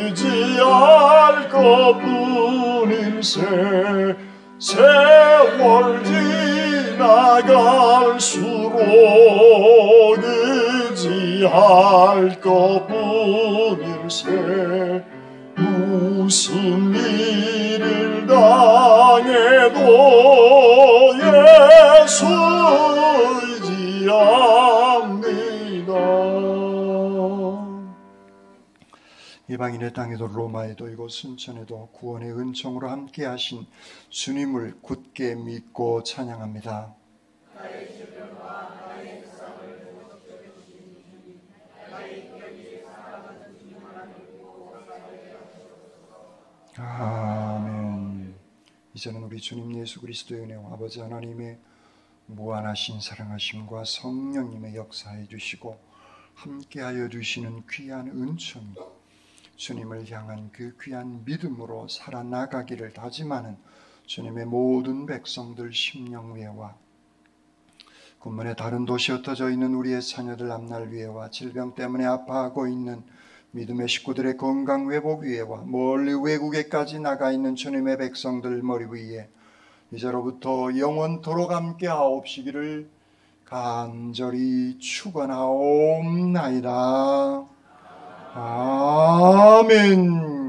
의지할 것뿐일세. 세월 지나갈수록 의지할 것뿐일세. 무슨 일을 당해도 예수 의지합니다. 이방인의 땅에도 로마에도 이곳 순천에도 구원의 은총으로 함께하신 주님을 굳게 믿고 찬양합니다. 아멘. 이제는 우리 주님 예수 그리스도의 은혜와 아버지 하나님의 무한하신 사랑하심과 성령님의 역사해 주시고 함께하여 주시는 귀한 은총이 주님을 향한 그 귀한 믿음으로 살아나가기를 다짐하는 주님의 모든 백성들 심령위에와 군문의 다른 도시 흩어져 있는 우리의 자녀들 앞날 위에와 질병 때문에 아파하고 있는 믿음의 식구들의 건강 회복 위에와 멀리 외국에까지 나가 있는 주님의 백성들 머리 위에 이제로부터 영원토록 함께 하옵시기를 간절히 축원하옵나이다. 아멘.